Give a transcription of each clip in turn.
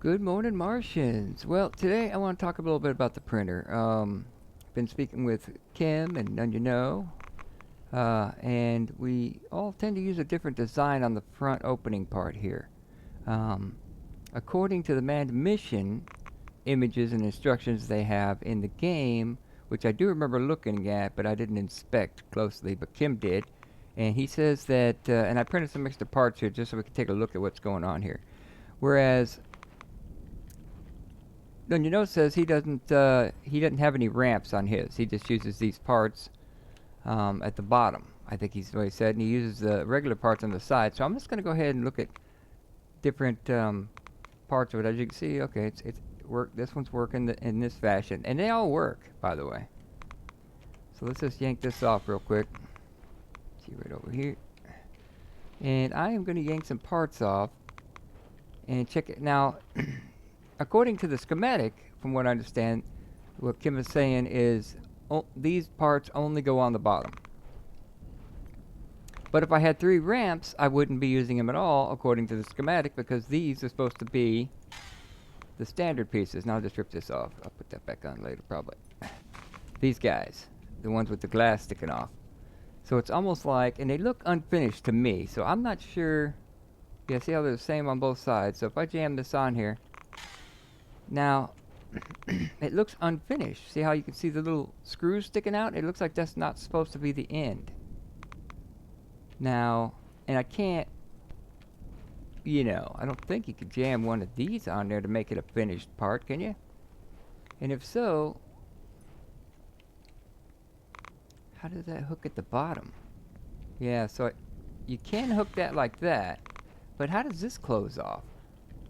Good morning, Martians. Well, today I want to talk a little bit about the printer. Been speaking with Kim and None You Know, and we all tend to use a different design on the front opening part here. Um, According to the manned mission images and instructions they have in the game, which I do remember looking at, but I didn't inspect closely, but Kim did, and he says that, and I printed some extra parts here just so we can take a look at what's going on here. Whereas Then you know says he doesn't have any ramps on his. He just uses these parts at the bottom. I think he's what he said, and he uses the regular parts on the side. So I'm just going to go ahead and look at different parts of it. As you can see, okay, it's work. This one's working in this fashion, and they all work, by the way. So let's just yank this off real quick. See right over here, and I am going to yank some parts off and check it now. According to the schematic, from what I understand, what Kim is saying is these parts only go on the bottom. But if I had 3 ramps, I wouldn't be using them at all, according to the schematic, because these are supposed to be the standard pieces. Now I'll just rip this off. I'll put that back on later, probably. These guys, the ones with the glass sticking off. So it's almost like, and they look unfinished to me, so I'm not sure. Yeah, see how they're the same on both sides. So if I jam this on here, now, it looks unfinished. See how you can see the little screws sticking out? It looks like that's not supposed to be the end. Now, and I can't, I don't think you could jam one of these on there to make it a finished part, can you? And if so, how does that hook at the bottom? Yeah, so you can hook that like that, but how does this close off?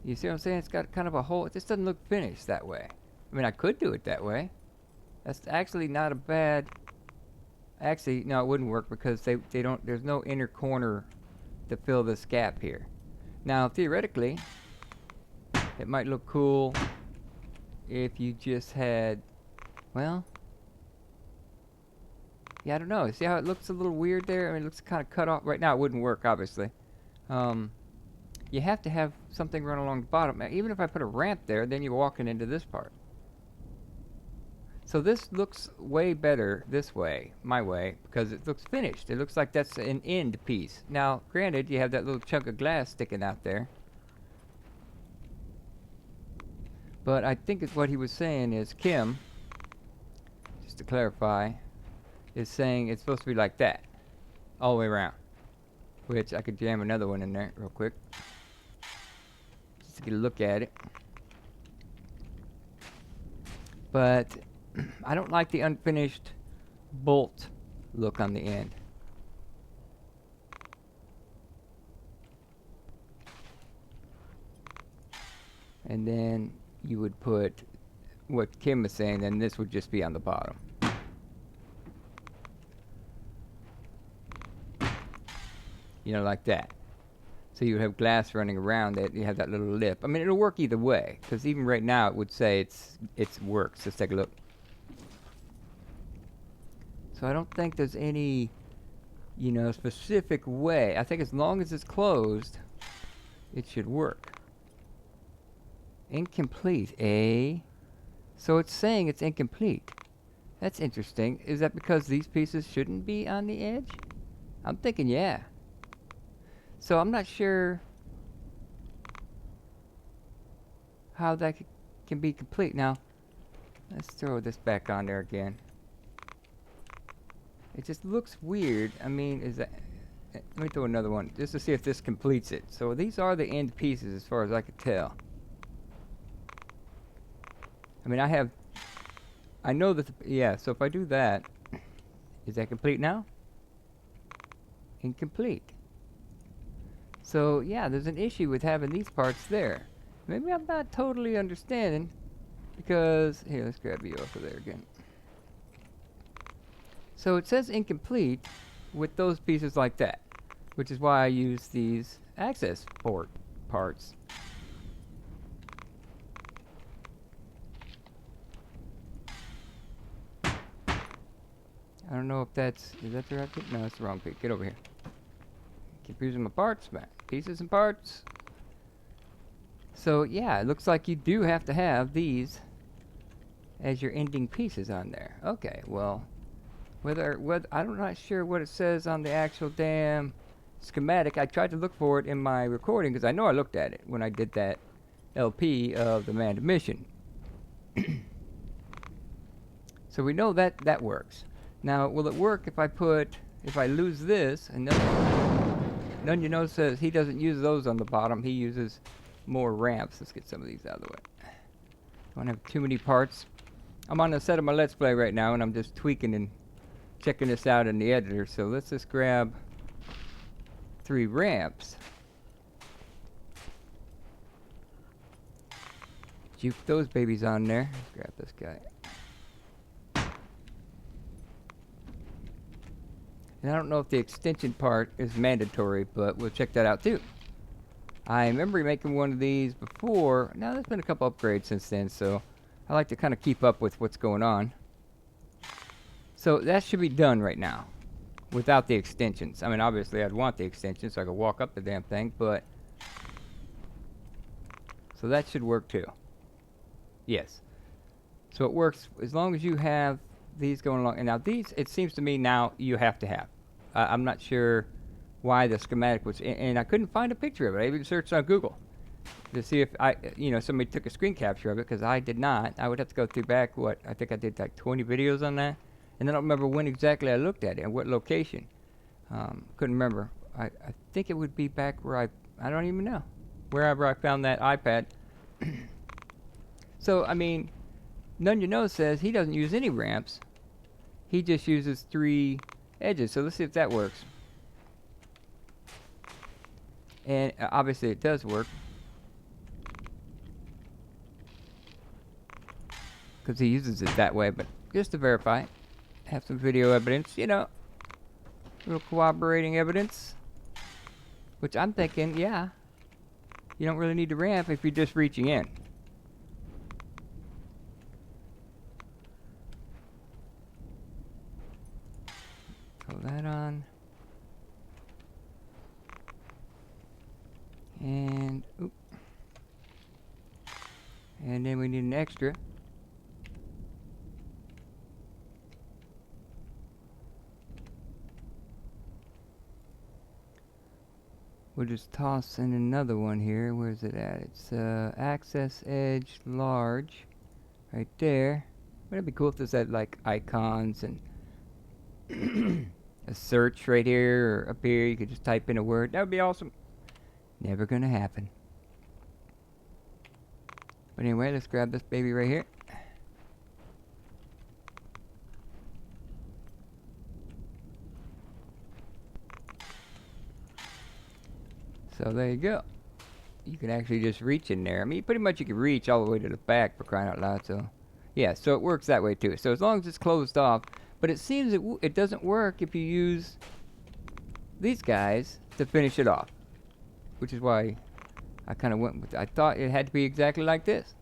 You see what I'm saying? It's got kind of a hole. It just doesn't look finished that way. I mean, I could do it that way. That's actually not a bad... Actually, no, it wouldn't work because they don't... There's no inner corner to fill this gap here. Now, theoretically, it might look cool if you just had... Well... Yeah, I don't know. See how it looks a little weird there? I mean, it looks kind of cut off. Right now, it wouldn't work, obviously. You have to have something run along the bottom. Now, even if I put a ramp there, then you're walking into this part. So this looks way better this way, my way, because it looks finished. It looks like that's an end piece. Now, granted, you have that little chunk of glass sticking out there. But I think what he was saying is, Kim, just to clarify, is saying it's supposed to be like that, all the way around. Which I could jam another one in there real quick, just to get a look at it. But I don't like the unfinished bolt look on the end. And then you would put what Kim was saying, and this would just be on the bottom. Like that. So you have glass running around it. You have that little lip. I mean, it'll work either way, because even right now it would say it works. Let's take a look. So I don't think there's any, specific way. I think as long as it's closed, it should work. Incomplete, eh? So it's saying it's incomplete. That's interesting. Is that because these pieces shouldn't be on the edge? I'm thinking, yeah. So I'm not sure how that can be complete. Now, let's throw this back on there again. It just looks weird. I mean, let me throw another one just to see if this completes it. So these are the end pieces as far as I could tell. I mean, I know that, yeah, so if I do that, is that complete now? Incomplete. So, yeah, there's an issue with having these parts there. Maybe I'm not totally understanding, because... Here, let's grab you off of there again. So it says incomplete with those pieces like that, which is why I use these access port parts. I don't know if that's... Is that the right piece? No, that's the wrong piece. Get over here. Keep using my parts, man. Pieces and parts. So yeah, it looks like you do have to have these as your ending pieces on there. Okay, well, whether I'm not sure what it says on the actual damn schematic. I tried to look for it in my recording because I know I looked at it when I did that LP of the manned mission. So we know that that works. Now, will it work if I lose this, and none you know says he doesn't use those on the bottom, he uses more ramps. Let's get some of these out of the way. Don't have too many parts. I'm on the set of my Let's Play right now, and I'm just tweaking and checking this out in the editor. So let's just grab 3 ramps. Juke those babies on there. Let's grab this guy. And I don't know if the extension part is mandatory, but we'll check that out too. I remember making one of these before. Now there's been a couple upgrades since then, so I like to kind of keep up with what's going on. So that should be done right now without the extensions. I mean, obviously I'd want the extensions so I could walk up the damn thing, but so that should work too. Yes. So it works as long as you have these going along. And now these, it seems to me now you have to have. I'm not sure why the schematic was, and I couldn't find a picture of it. I even searched on Google to see if somebody took a screen capture of it, because I did not. I would have to go through back, I think I did like 20 videos on that, and I don't remember when exactly I looked at it and what location. Couldn't remember. I think it would be back where I don't even know, wherever I found that iPad. So I mean, None You Know says he doesn't use any ramps. He just uses 3 edges. So let's see if that works. And obviously it does work, because he uses it that way. But just to verify, have some video evidence, little corroborating evidence. Which I'm thinking, yeah, you don't really need to ramp if you're just reaching in. Throw that on. And, oop. And then we need an extra. We'll just toss in another one here. Where's it at? It's access edge large. Right there. Wouldn't it be cool if this had like icons and a search right here or up here? You could just type in a word. That would be awesome. Never gonna happen. But anyway, let's grab this baby right here. So there you go. You can actually just reach in there. I mean, pretty much you can reach all the way to the back, for crying out loud. So yeah, so it works that way too. So as long as it's closed off. But it seems it doesn't work if you use these guys to finish it off, which is why I kind of went with it. I thought it had to be exactly like this.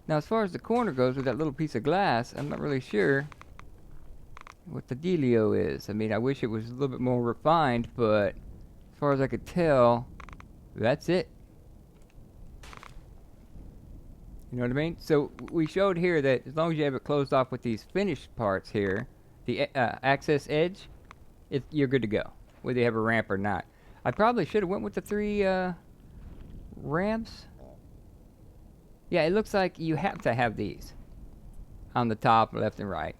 Now as far as the corner goes with that little piece of glass, I'm not really sure what the dealio is. I mean, I wish it was a little bit more refined, but as far as I could tell, that's it. You know what I mean? So we showed here that as long as you have it closed off with these finished parts here, the access edge, you're good to go, whether you have a ramp or not. I probably should have went with the 3 ramps. Yeah, it looks like you have to have these on the top, left, and right.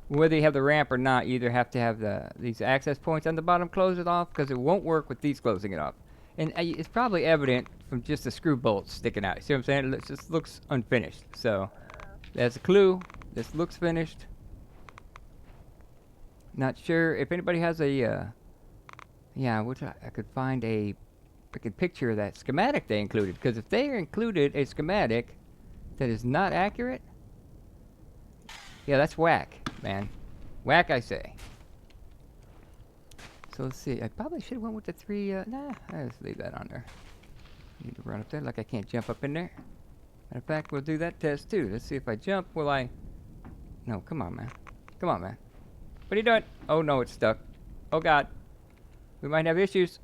Whether you have the ramp or not, you either have to have these access points on the bottom close it off, because it won't work with these closing it off. And it's probably evident from just the screw bolts sticking out. See what I'm saying? It just looks unfinished. So that's a clue. This looks finished. Not sure if anybody has a which I could find a freaking picture of that schematic they included, because if they included a schematic that is not accurate, yeah, that's whack, man. Whack, I say. So let's see. I probably should have went with the 3. Nah, I'll just leave that on there. I need to run up there like I can't jump up in there. Matter of fact, we'll do that test too. Let's see if I jump. Will I? No, come on, man. Come on, man. What are you doing? Oh no, it's stuck. Oh god. We might have issues.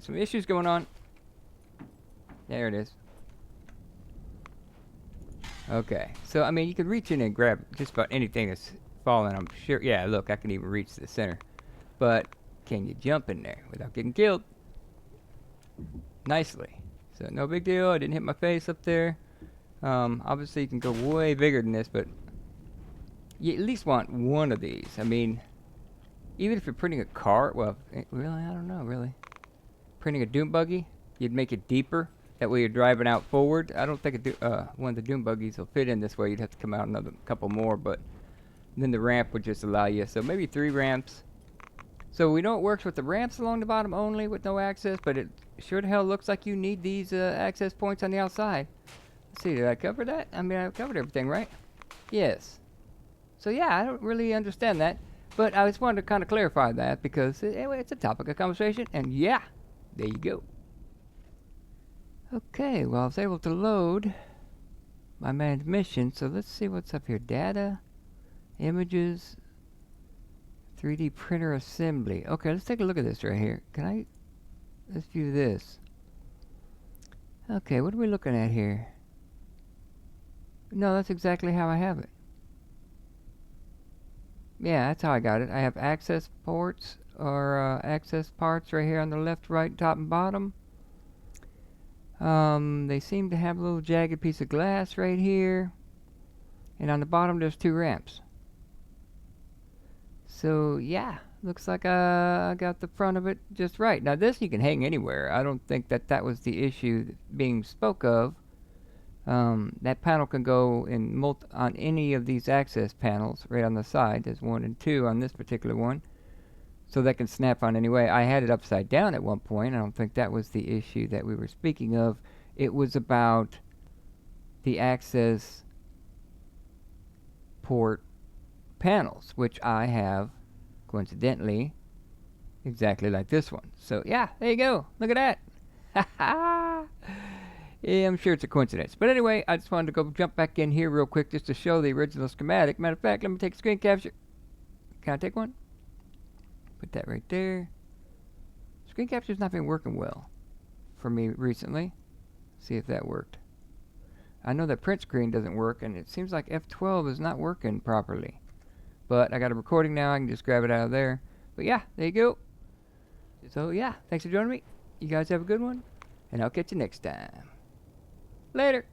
some issues going on. There it is. Okay, so I mean, you can reach in and grab just about anything that's falling, I'm sure. Yeah, look, I can even reach the center. But can you jump in there without getting killed? Nicely. So no big deal. I didn't hit my face up there. Obviously, you can go way bigger than this, but you at least want one of these. I mean, even if you're printing a car, well, really, I don't know, really. Printing a dune buggy, you'd make it deeper. That way you're driving out forward. I don't think one of the dune buggies will fit in this way. You'd have to come out another couple more, but then the ramp would just allow you. So maybe 3 ramps. So we know it works with the ramps along the bottom only with no access, but it sure the hell looks like you need these access points on the outside. Let's see, did I cover that? I mean, I covered everything, right? Yes. So yeah, I don't really understand that, but I just wanted to kind of clarify that because anyway, it's a topic of conversation, and yeah, there you go. Okay, well, I was able to load my manned mission, so let's see what's up here. Data, images, 3D printer assembly. Okay, let's take a look at this right here. Let's view this. Okay, what are we looking at here? No, that's exactly how I have it. Yeah, that's how I got it. I have access ports or access parts right here on the left, right, top, and bottom. They seem to have a little jagged piece of glass right here. And on the bottom there's 2 ramps. So yeah, looks like I got the front of it just right. Now this you can hang anywhere. I don't think that was the issue being spoke of. That panel can go in on any of these access panels right on the side. There's 1 and 2 on this particular one. So that can snap on anyway. I had it upside down at one point. I don't think that was the issue that we were speaking of. It was about the access port panels, which I have, coincidentally, exactly like this one. So yeah, there you go. Look at that. Yeah, I'm sure it's a coincidence. But anyway, I just wanted to go jump back in here real quick just to show the original schematic. Matter of fact, let me take a screen capture. Can I take one? Put that right there. Screen capture's not been working well for me recently. See if that worked. I know that print screen doesn't work, and it seems like F12 is not working properly. But I got a recording now. I can just grab it out of there. But yeah, there you go. So yeah, thanks for joining me. You guys have a good one, and I'll catch you next time. Later.